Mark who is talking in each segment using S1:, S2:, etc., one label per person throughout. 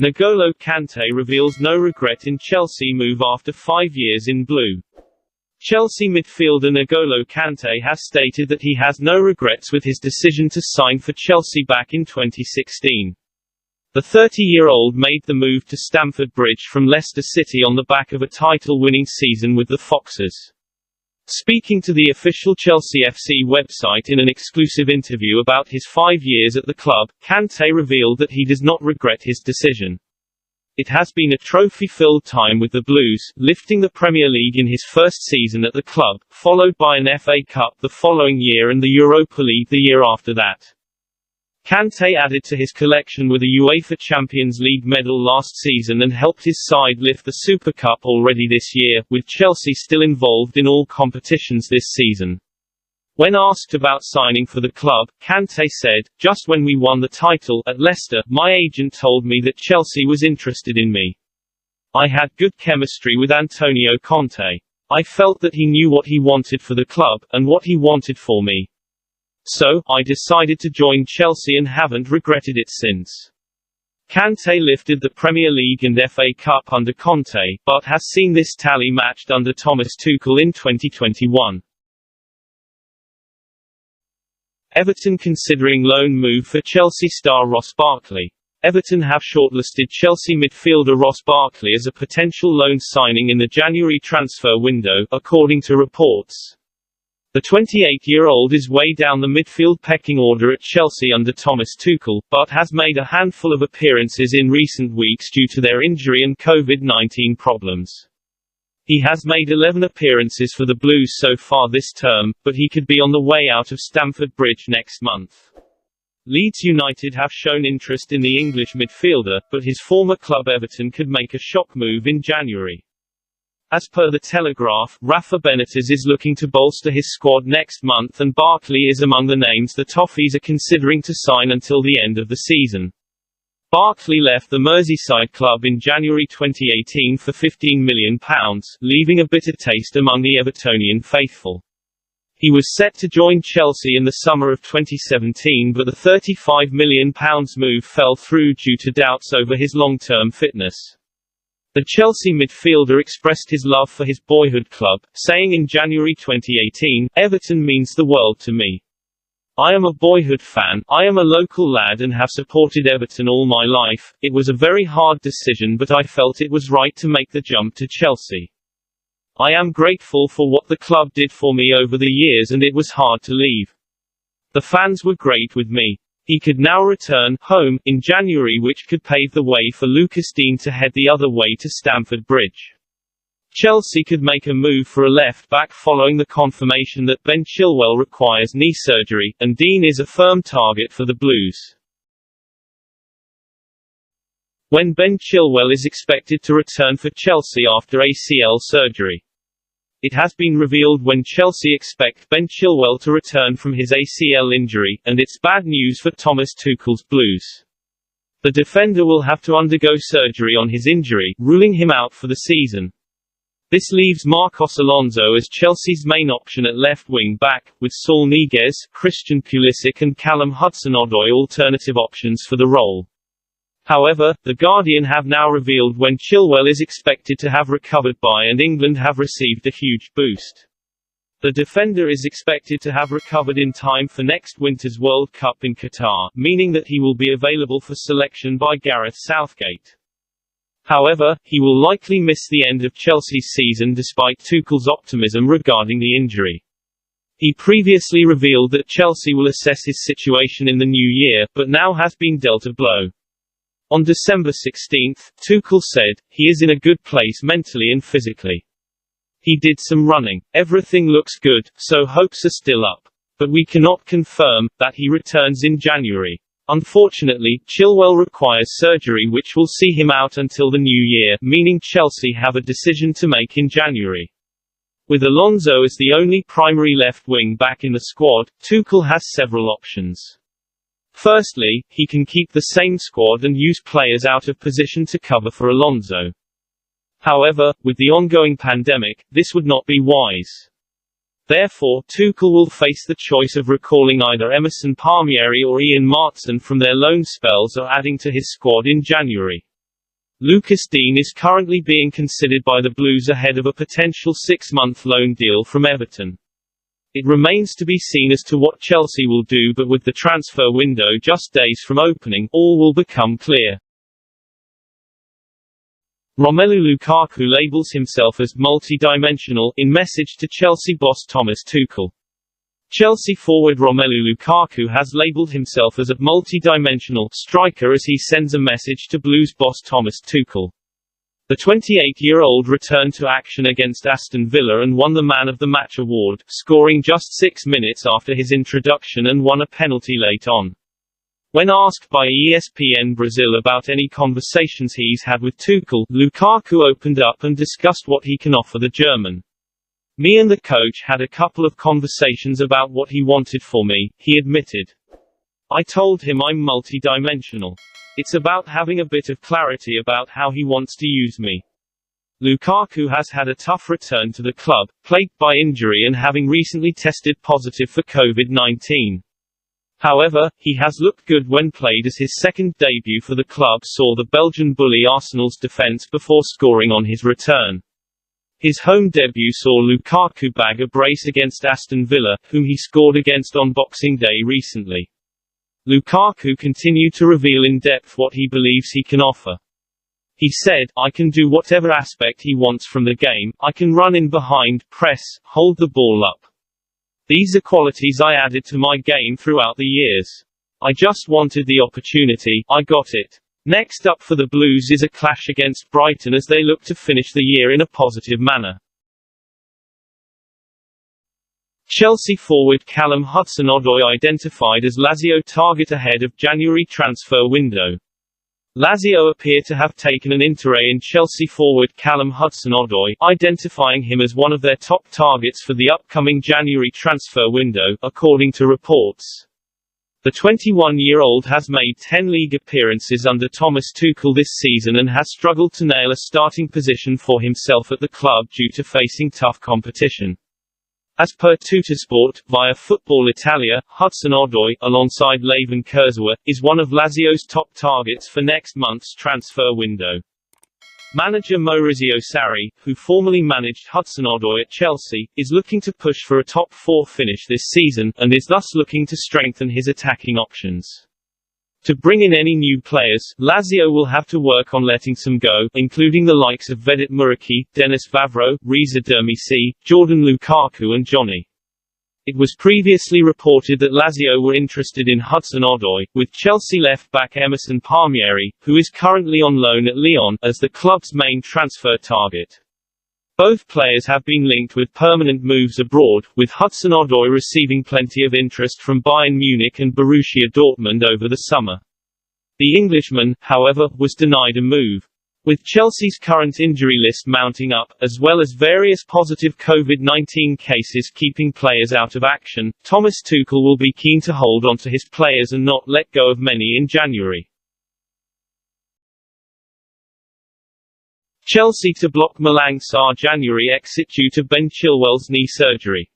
S1: N'Golo Kante reveals no regret in Chelsea move after 5 years in blue. Chelsea midfielder N'Golo Kante has stated that he has no regrets with his decision to sign for Chelsea back in 2016. The 30-year-old made the move to Stamford Bridge from Leicester City on the back of a title-winning season with the Foxes. Speaking to the official Chelsea FC website in an exclusive interview about his 5 years at the club, Kante revealed that he does not regret his decision. It has been a trophy-filled time with the Blues, lifting the Premier League in his first season at the club, followed by an FA Cup the following year and the Europa League the year after that. Kante added to his collection with a UEFA Champions League medal last season and helped his side lift the Super Cup already this year, with Chelsea still involved in all competitions this season. When asked about signing for the club, Kante said, "Just when we won the title at Leicester, my agent told me that Chelsea was interested in me. I had good chemistry with Antonio Conte. I felt that he knew what he wanted for the club, and what he wanted for me. So, I decided to join Chelsea and haven't regretted it since." Kante lifted the Premier League and FA Cup under Conte, but has seen this tally matched under Thomas Tuchel in 2021. Everton considering loan move for Chelsea star Ross Barkley. Everton have shortlisted Chelsea midfielder Ross Barkley as a potential loan signing in the January transfer window, according to reports. The 28-year-old is way down the midfield pecking order at Chelsea under Thomas Tuchel, but has made a handful of appearances in recent weeks due to their injury and COVID-19 problems. He has made 11 appearances for the Blues so far this term, but he could be on the way out of Stamford Bridge next month. Leeds United have shown interest in the English midfielder, but his former club Everton could make a shock move in January. As per The Telegraph, Rafa Benitez is looking to bolster his squad next month and Barkley is among the names the Toffees are considering to sign until the end of the season. Barkley left the Merseyside club in January 2018 for £15 million, leaving a bitter taste among the Evertonian faithful. He was set to join Chelsea in the summer of 2017 but the £35 million move fell through due to doubts over his long-term fitness. The Chelsea midfielder expressed his love for his boyhood club, saying in January 2018, "Everton means the world to me. I am a boyhood fan, I am a local lad and have supported Everton all my life. It was a very hard decision but I felt it was right to make the jump to Chelsea. I am grateful for what the club did for me over the years and it was hard to leave. The fans were great with me." He could now return home in January, which could pave the way for Lucas Digne to head the other way to Stamford Bridge. Chelsea could make a move for a left-back following the confirmation that Ben Chilwell requires knee surgery, and Digne is a firm target for the Blues. When Ben Chilwell is expected to return for Chelsea after ACL surgery. It has been revealed when Chelsea expect Ben Chilwell to return from his ACL injury, and it's bad news for Thomas Tuchel's Blues. The defender will have to undergo surgery on his injury, ruling him out for the season. This leaves Marcos Alonso as Chelsea's main option at left wing-back, with Saul Niguez, Christian Pulisic and Callum Hudson-Odoi alternative options for the role. However, The Guardian have now revealed when Chilwell is expected to have recovered by and England have received a huge boost. The defender is expected to have recovered in time for next winter's World Cup in Qatar, meaning that he will be available for selection by Gareth Southgate. However, he will likely miss the end of Chelsea's season despite Tuchel's optimism regarding the injury. He previously revealed that Chelsea will assess his situation in the new year, but now has been dealt a blow. On December 16, Tuchel said, "He is in a good place mentally and physically. He did some running. Everything looks good, so hopes are still up. But we cannot confirm that he returns in January. Unfortunately, Chilwell requires surgery which will see him out until the new year, meaning Chelsea have a decision to make in January." With Alonso as the only primary left wing back in the squad, Tuchel has several options. Firstly, he can keep the same squad and use players out of position to cover for Alonso. However, with the ongoing pandemic, this would not be wise. Therefore, Tuchel will face the choice of recalling either Emerson Palmieri or Ian Maatsen from their loan spells or adding to his squad in January. Lucas Digne is currently being considered by the Blues ahead of a potential 6-month loan deal from Everton. It remains to be seen as to what Chelsea will do, but with the transfer window just days from opening, all will become clear. Romelu Lukaku labels himself as multidimensional in message to Chelsea boss Thomas Tuchel. Chelsea forward Romelu Lukaku has labelled himself as a multi-dimensional striker as he sends a message to Blues boss Thomas Tuchel. The 28-year-old returned to action against Aston Villa and won the Man of the Match award, scoring just 6 minutes after his introduction and won a penalty late on. When asked by ESPN Brazil about any conversations he's had with Tuchel, Lukaku opened up and discussed what he can offer the German. "Me and the coach had a couple of conversations about what he wanted for me," he admitted. "I told him I'm multidimensional. It's about having a bit of clarity about how he wants to use me." Lukaku has had a tough return to the club, plagued by injury and having recently tested positive for COVID-19. However, he has looked good when played, as his second debut for the club saw the Belgian bully Arsenal's defence before scoring on his return. His home debut saw Lukaku bag a brace against Aston Villa, whom he scored against on Boxing Day recently. Lukaku continued to reveal in depth what he believes he can offer. He said, "I can do whatever aspect he wants from the game. I can run in behind, press, hold the ball up. These are qualities I added to my game throughout the years. I just wanted the opportunity, I got it." Next up for the Blues is a clash against Brighton as they look to finish the year in a positive manner. Chelsea forward Callum Hudson-Odoi identified as Lazio target ahead of January transfer window. Lazio appear to have taken an interest in Chelsea forward Callum Hudson-Odoi, identifying him as one of their top targets for the upcoming January transfer window, according to reports. The 21-year-old has made 10 league appearances under Thomas Tuchel this season and has struggled to nail a starting position for himself at the club due to facing tough competition. As per Tuttosport, via Football Italia, Hudson-Odoi, alongside Layvin Kurzawa, is one of Lazio's top targets for next month's transfer window. Manager Maurizio Sarri, who formerly managed Hudson-Odoi at Chelsea, is looking to push for a top 4 finish this season, and is thus looking to strengthen his attacking options. To bring in any new players, Lazio will have to work on letting some go, including the likes of Vedat Muriqi, Denis Vavro, Reza Dermisi, Jordan Lukaku and Johnny. It was previously reported that Lazio were interested in Hudson-Odoi, with Chelsea left-back Emerson Palmieri, who is currently on loan at Lyon, as the club's main transfer target. Both players have been linked with permanent moves abroad, with Hudson-Odoi receiving plenty of interest from Bayern Munich and Borussia Dortmund over the summer. The Englishman, however, was denied a move. With Chelsea's current injury list mounting up, as well as various positive COVID-19 cases keeping players out of action, Thomas Tuchel will be keen to hold on to his players and not let go of many in January. Chelsea to block Malang Sarr January exit due to Ben Chilwell's knee surgery.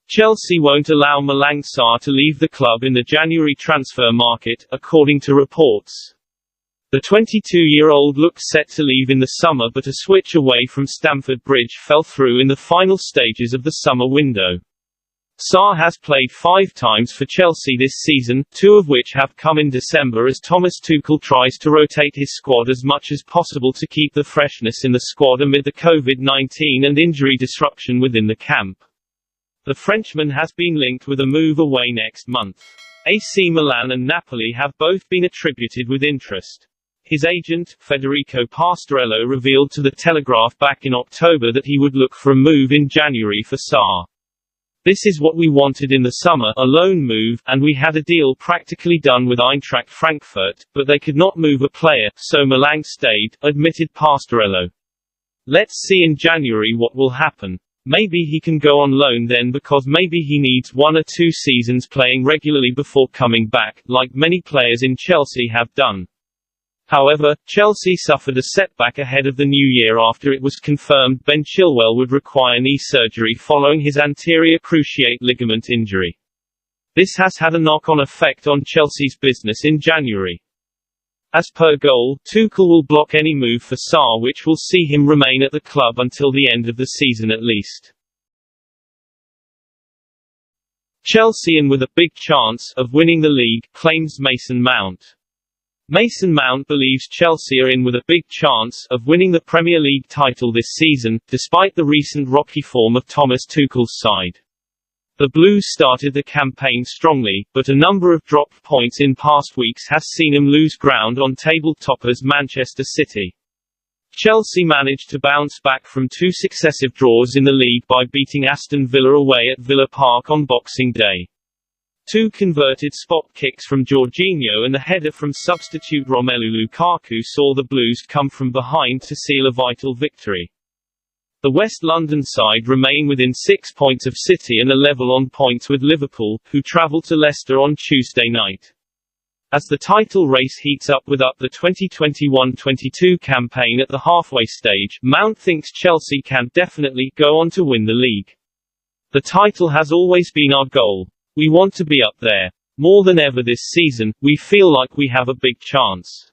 S1: Chelsea won't allow Malang Sarr to leave the club in the January transfer market, according to reports. The 22-year-old looked set to leave in the summer, but a switch away from Stamford Bridge fell through in the final stages of the summer window. Sarr has played 5 times for Chelsea this season, 2 of which have come in December, as Thomas Tuchel tries to rotate his squad as much as possible to keep the freshness in the squad amid the COVID-19 and injury disruption within the camp. The Frenchman has been linked with a move away next month. AC Milan and Napoli have both been attributed with interest. His agent, Federico Pastorello, revealed to The Telegraph back in October that he would look for a move in January for Sarr. "This is what we wanted in the summer, a loan move, and we had a deal practically done with Eintracht Frankfurt, but they could not move a player, so Malang stayed," admitted Pastorello. "Let's see in January what will happen. Maybe he can go on loan then, because maybe he needs 1 or 2 seasons playing regularly before coming back, like many players in Chelsea have done." However, Chelsea suffered a setback ahead of the new year after it was confirmed Ben Chilwell would require knee surgery following his anterior cruciate ligament injury. This has had a knock-on effect on Chelsea's business in January. As per Goal, Tuchel will block any move for Sarr, which will see him remain at the club until the end of the season at least. Chelsea in with a big chance of winning the league, claims Mason Mount. Mason Mount believes Chelsea are in with a big chance of winning the Premier League title this season, despite the recent rocky form of Thomas Tuchel's side. The Blues started the campaign strongly, but a number of dropped points in past weeks has seen him lose ground on table toppers Manchester City. Chelsea managed to bounce back from 2 successive draws in the league by beating Aston Villa away at Villa Park on Boxing Day. 2 converted spot kicks from Jorginho and a header from substitute Romelu Lukaku saw the Blues come from behind to seal a vital victory. The West London side remain within 6 points of City and are level on points with Liverpool, who travel to Leicester on Tuesday night. As the title race heats up with the 2021-22 campaign at the halfway stage, Mount thinks Chelsea can definitely go on to win the league. The title has always been our goal. We want to be up there. More than ever this season, we feel like we have a big chance.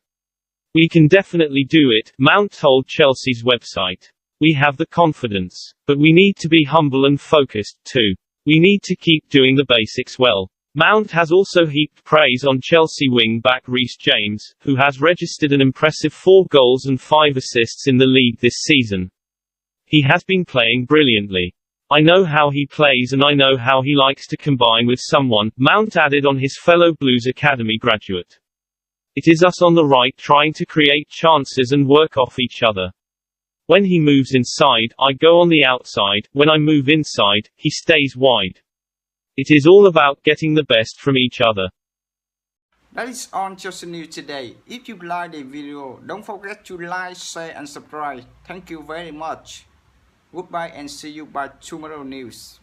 S1: We can definitely do it, Mount told Chelsea's website. We have the confidence. But we need to be humble and focused, too. We need to keep doing the basics well. Mount has also heaped praise on Chelsea wing-back Reece James, who has registered an impressive 4 goals and 5 assists in the league this season. He has been playing brilliantly. I know how he plays and I know how he likes to combine with someone, Mount added on his fellow Blues Academy graduate. It is us on the right trying to create chances and work off each other. When he moves inside, I go on the outside, when I move inside, he stays wide. It is all about getting the best from each other.
S2: That is all Chelsea News today. If you like the video, don't forget to like, share and subscribe. Thank you very much. Goodbye and see you by tomorrow news.